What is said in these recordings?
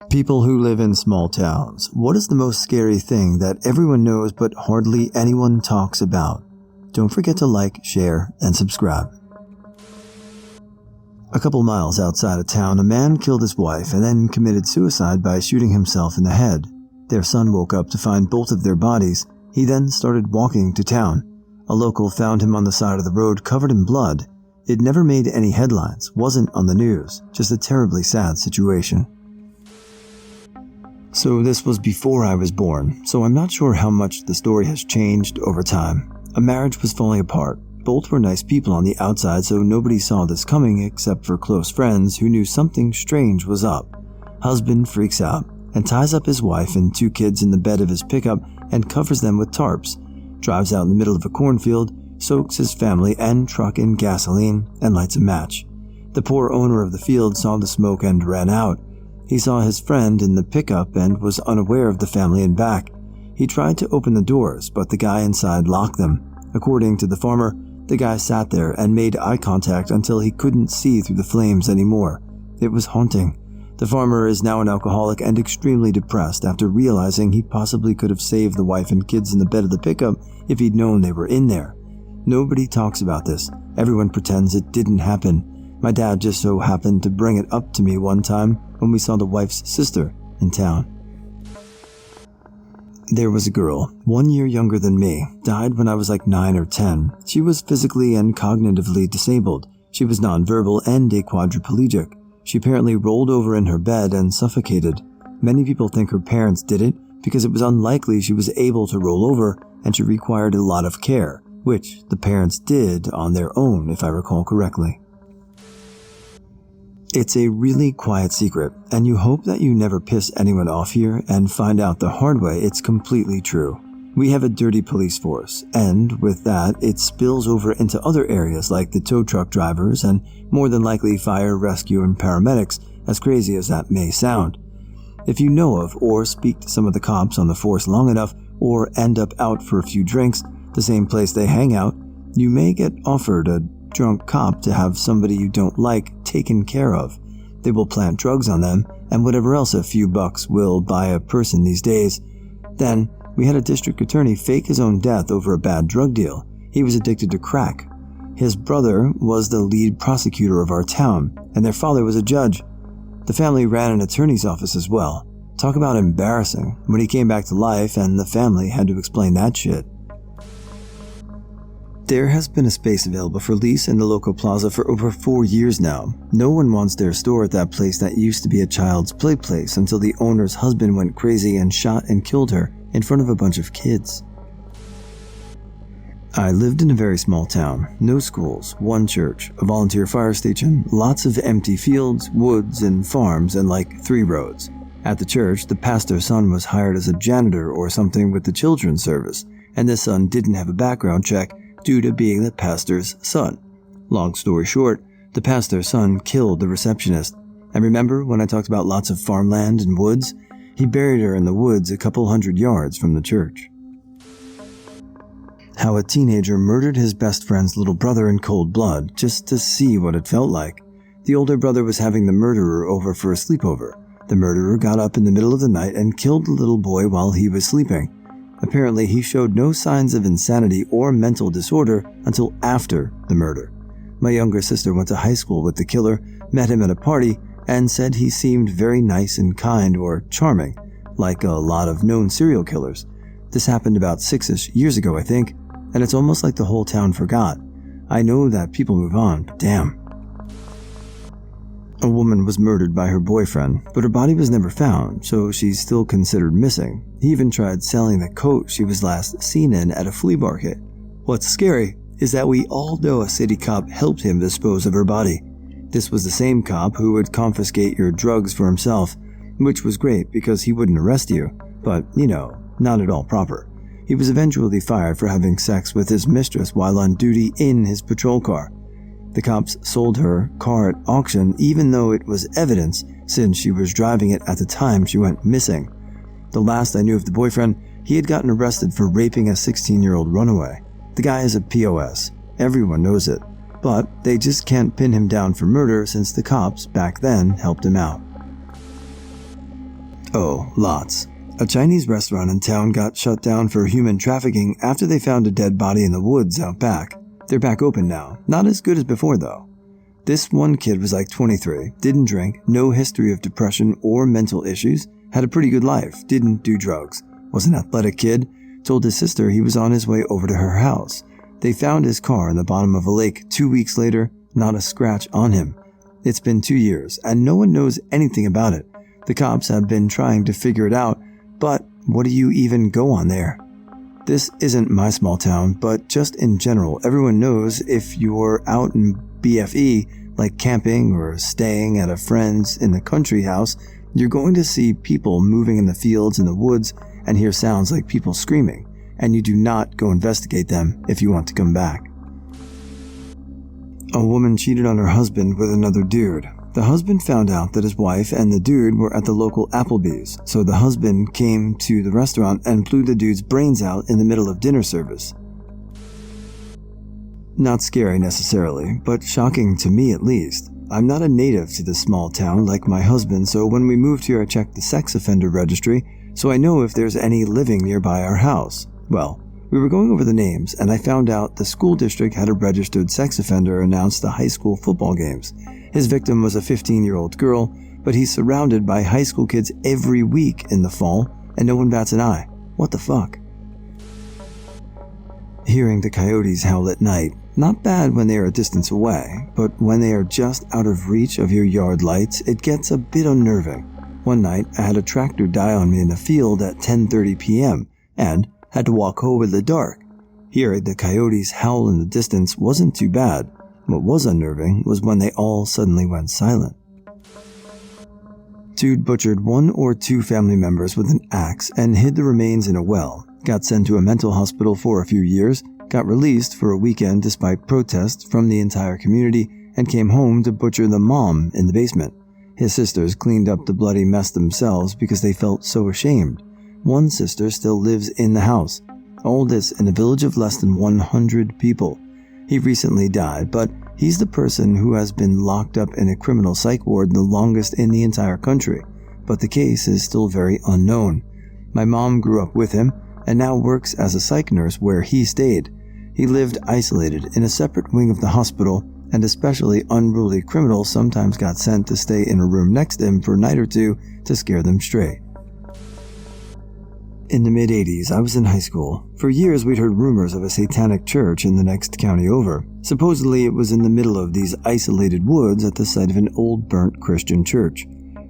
People who live in small towns, what is the most scary thing that everyone knows but hardly anyone talks about? Don't forget to like, share, and subscribe. A couple miles outside of town, a man killed his wife and then committed suicide by shooting himself in the head. Their son woke up to find both of their bodies. He then started walking to town. A local found him on the side of the road covered in blood. It never made any headlines, wasn't on the news, just a terribly sad situation. So this was before I was born, so I'm not sure how much the story has changed over time. A marriage was falling apart. Both were nice people on the outside, so nobody saw this coming except for close friends who knew something strange was up. Husband freaks out and ties up his wife and 2 kids in the bed of his pickup and covers them with tarps, drives out in the middle of a cornfield, soaks his family and truck in gasoline, and lights a match. The poor owner of the field saw the smoke and ran out. He saw his friend in the pickup and was unaware of the family in back. He tried to open the doors, but the guy inside locked them. According to the farmer, the guy sat there and made eye contact until he couldn't see through the flames anymore. It was haunting. The farmer is now an alcoholic and extremely depressed after realizing he possibly could have saved the wife and kids in the bed of the pickup if he'd known they were in there. Nobody talks about this. Everyone pretends it didn't happen. My dad just so happened to bring it up to me one time when we saw the wife's sister in town. There was a girl, 1 year younger than me, died when I was like 9 or 10. She was physically and cognitively disabled. She was nonverbal and a quadriplegic. She apparently rolled over in her bed and suffocated. Many people think her parents did it because it was unlikely she was able to roll over and she required a lot of care, which the parents did on their own if I recall correctly. It's a really quiet secret, and you hope that you never piss anyone off here and find out the hard way it's completely true. We have a dirty police force, and with that, it spills over into other areas like the tow truck drivers and more than likely fire, rescue, and paramedics, as crazy as that may sound. If you know of or speak to some of the cops on the force long enough or end up out for a few drinks, the same place they hang out, you may get offered a drunk cop to have somebody you don't like taken care of. They will plant drugs on them and whatever else a few bucks will buy a person these days. Then, we had a district attorney fake his own death over a bad drug deal. He was addicted to crack. His brother was the lead prosecutor of our town, and their father was a judge. The family ran an attorney's office as well. Talk about embarrassing when he came back to life and the family had to explain that shit. There has been a space available for lease in the local plaza for over 4 years now. No one wants their store at that place that used to be a child's play place until the owner's husband went crazy and shot and killed her in front of a bunch of kids. I lived in a very small town. No schools, 1 church, a volunteer fire station, lots of empty fields, woods, and farms, and like 3 roads. At the church, the pastor's son was hired as a janitor or something with the children's service, and this son didn't have a background check due to being the pastor's son. Long story short, the pastor's son killed the receptionist. And remember when I talked about lots of farmland and woods? He buried her in the woods a couple 100 yards from the church. How a teenager murdered his best friend's little brother in cold blood just to see what it felt like. The older brother was having the murderer over for a sleepover. The murderer got up in the middle of the night and killed the little boy while he was sleeping. Apparently, he showed no signs of insanity or mental disorder until after the murder. My younger sister went to high school with the killer, met him at a party, and said he seemed very nice and kind or charming, like a lot of known serial killers. This happened about 6-ish years ago, I think, and it's almost like the whole town forgot. I know that people move on, but damn. A woman was murdered by her boyfriend, but her body was never found, so she's still considered missing. He even tried selling the coat she was last seen in at a flea market. What's scary is that we all know a city cop helped him dispose of her body. This was the same cop who would confiscate your drugs for himself, which was great because he wouldn't arrest you, but, not at all proper. He was eventually fired for having sex with his mistress while on duty in his patrol car. The cops sold her car at auction even though it was evidence since she was driving it at the time she went missing. The last I knew of the boyfriend, he had gotten arrested for raping a 16-year-old runaway. The guy is a POS. Everyone knows it. But they just can't pin him down for murder since the cops back then helped him out. Oh, lots. A Chinese restaurant in town got shut down for human trafficking after they found a dead body in the woods out back. They're back open now. Not as good as before, though. This one kid was like 23, didn't drink, no history of depression or mental issues, had a pretty good life, didn't do drugs, was an athletic kid, told his sister he was on his way over to her house. They found his car in the bottom of a lake 2 weeks later, not a scratch on him. It's been 2 years, and no one knows anything about it. The cops have been trying to figure it out, but what do you even go on there? This isn't my small town, but just in general, everyone knows if you're out in BFE, like camping or staying at a friend's in the country house, you're going to see people moving in the fields and the woods and hear sounds like people screaming, and you do not go investigate them if you want to come back. A woman cheated on her husband with another dude. The husband found out that his wife and the dude were at the local Applebees, so the husband came to the restaurant and blew the dude's brains out in the middle of dinner service. Not scary necessarily, but shocking to me at least. I'm not a native to this small town like my husband, so when we moved here I checked the sex offender registry, so I know if there's any living nearby our house. Well, we were going over the names, and I found out the school district had a registered sex offender announced the high school football games. His victim was a 15-year-old girl, but he's surrounded by high school kids every week in the fall, and no one bats an eye. What the fuck? Hearing the coyotes howl at night, not bad when they are a distance away, but when they are just out of reach of your yard lights, it gets a bit unnerving. One night, I had a tractor die on me in the field at 10:30 p.m., and had to walk home in the dark. Hearing the coyotes howl in the distance wasn't too bad. What was unnerving was when they all suddenly went silent. Dude butchered 1 or 2 family members with an axe and hid the remains in a well, got sent to a mental hospital for a few years, got released for a weekend despite protests from the entire community, and came home to butcher the mom in the basement. His sisters cleaned up the bloody mess themselves because they felt so ashamed. One sister still lives in the house. All this in a village of less than 100 people. He recently died, but he's the person who has been locked up in a criminal psych ward the longest in the entire country. But the case is still very unknown. My mom grew up with him and now works as a psych nurse where he stayed. He lived isolated in a separate wing of the hospital, and especially unruly criminals sometimes got sent to stay in a room next to him for a night or two to scare them straight. In the mid-80s, I was in high school. For years, we'd heard rumors of a Satanic church in the next county over. Supposedly, it was in the middle of these isolated woods at the site of an old burnt Christian church.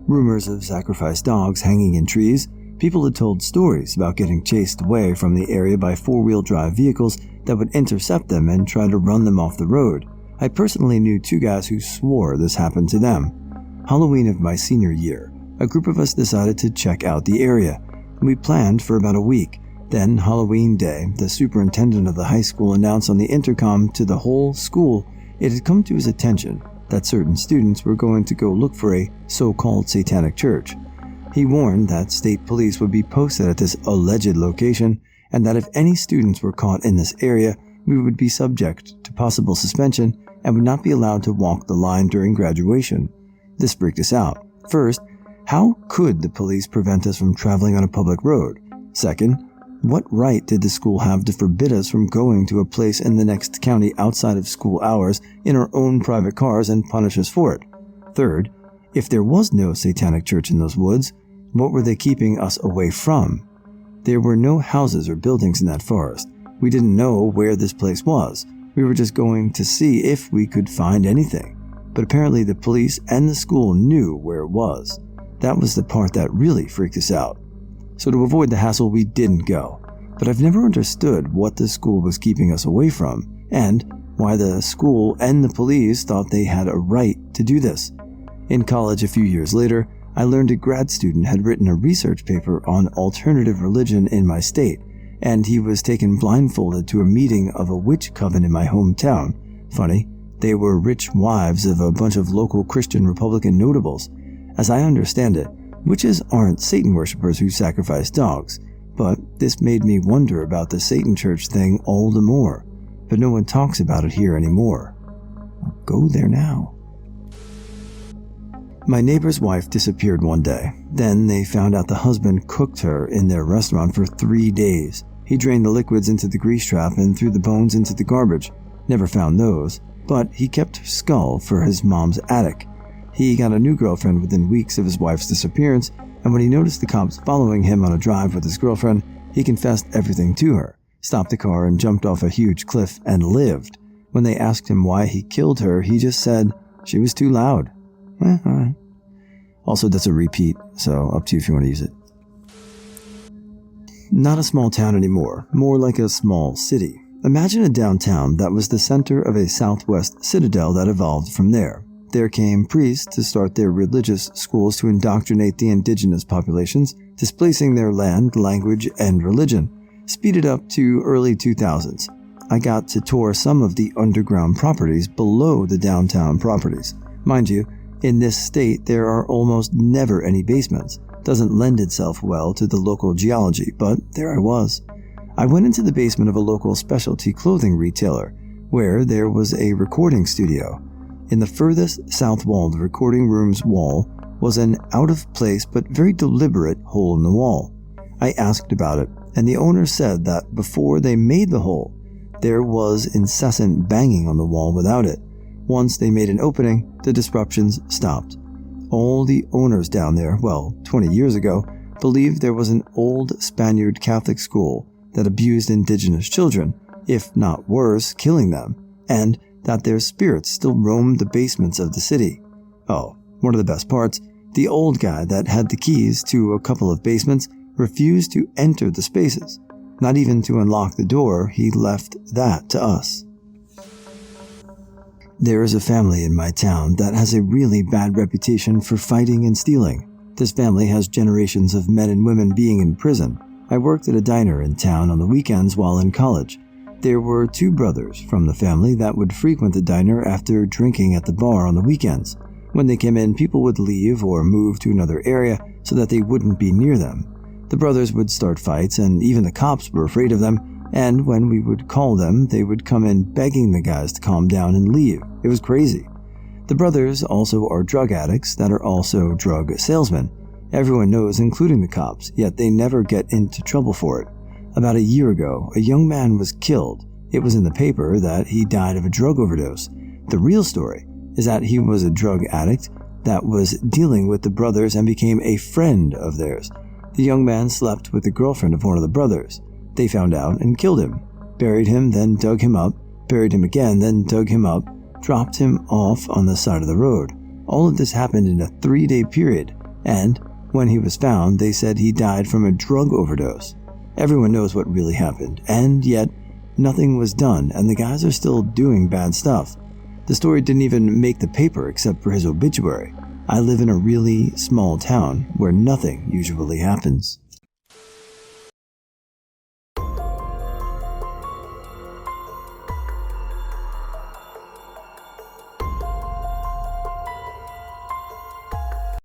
Rumors of sacrificed dogs hanging in trees. People had told stories about getting chased away from the area by 4-wheel drive vehicles that would intercept them and try to run them off the road. I personally knew 2 guys who swore this happened to them. Halloween of my senior year, a group of us decided to check out the area. We planned for about a week. Then, Halloween Day, the superintendent of the high school announced on the intercom to the whole school it had come to his attention that certain students were going to go look for a so-called Satanic church. He warned that state police would be posted at this alleged location, and that if any students were caught in this area, we would be subject to possible suspension and would not be allowed to walk the line during graduation. This freaked us out. First, how could the police prevent us from traveling on a public road? Second, what right did the school have to forbid us from going to a place in the next county outside of school hours in our own private cars and punish us for it? Third, if there was no Satanic church in those woods, what were they keeping us away from? There were no houses or buildings in that forest. We didn't know where this place was. We were just going to see if we could find anything. But apparently the police and the school knew where it was. That was the part that really freaked us out. So to avoid the hassle, we didn't go. But I've never understood what the school was keeping us away from, and why the school and the police thought they had a right to do this. In college a few years later, I learned a grad student had written a research paper on alternative religion in my state, and he was taken blindfolded to a meeting of a witch coven in my hometown. Funny, they were rich wives of a bunch of local Christian Republican notables. As I understand it, witches aren't Satan worshippers who sacrifice dogs, but this made me wonder about the Satan church thing all the more. But no one talks about it here anymore. I'll go there now. My neighbor's wife disappeared one day. Then they found out the husband cooked her in their restaurant for 3 days. He drained the liquids into the grease trap and threw the bones into the garbage. Never found those, but he kept her skull for his mom's attic. He got a new girlfriend within weeks of his wife's disappearance, and when he noticed the cops following him on a drive with his girlfriend, he confessed everything to her, stopped the car and jumped off a huge cliff and lived. When they asked him why he killed her, he just said, "She was too loud." Alright. Also, that's a repeat, so up to you if you want to use it. Not a small town anymore, more like a small city. Imagine a downtown that was the center of a southwest citadel that evolved from there. There came priests to start their religious schools to indoctrinate the indigenous populations, displacing their land, language, and religion. Speeded up to early 2000s. I got to tour some of the underground properties below the downtown properties. Mind you, in this state there are almost never any basements. Doesn't lend itself well to the local geology, but there I was. I went into the basement of a local specialty clothing retailer, where there was a recording studio. In the furthest south wall of the recording room's wall was an out-of-place but very deliberate hole in the wall. I asked about it, and the owner said that before they made the hole, there was incessant banging on the wall without it. Once they made an opening, the disruptions stopped. All the owners down there, 20 years ago, believed there was an old Spaniard Catholic school that abused indigenous children, if not worse, killing them, and that their spirits still roamed the basements of the city. Oh, one of the best parts, the old guy that had the keys to a couple of basements refused to enter the spaces. Not even to unlock the door, he left that to us. There is a family in my town that has a really bad reputation for fighting and stealing. This family has generations of men and women being in prison. I worked at a diner in town on the weekends while in college. There were 2 brothers from the family that would frequent the diner after drinking at the bar on the weekends. When they came in, people would leave or move to another area so that they wouldn't be near them. The brothers would start fights, and even the cops were afraid of them, and when we would call them, they would come in begging the guys to calm down and leave. It was crazy. The brothers also are drug addicts that are also drug salesmen. Everyone knows, including the cops, yet they never get into trouble for it. About a year ago, a young man was killed. It was in the paper that he died of a drug overdose. The real story is that he was a drug addict that was dealing with the brothers and became a friend of theirs. The young man slept with the girlfriend of one of the brothers. They found out and killed him. Buried him, then dug him up. Buried him again, then dug him up. Dropped him off on the side of the road. All of this happened in a 3-day period, and when he was found, they said he died from a drug overdose. Everyone knows what really happened, and yet nothing was done, and the guys are still doing bad stuff. The story didn't even make the paper except for his obituary. I live in a really small town where nothing usually happens.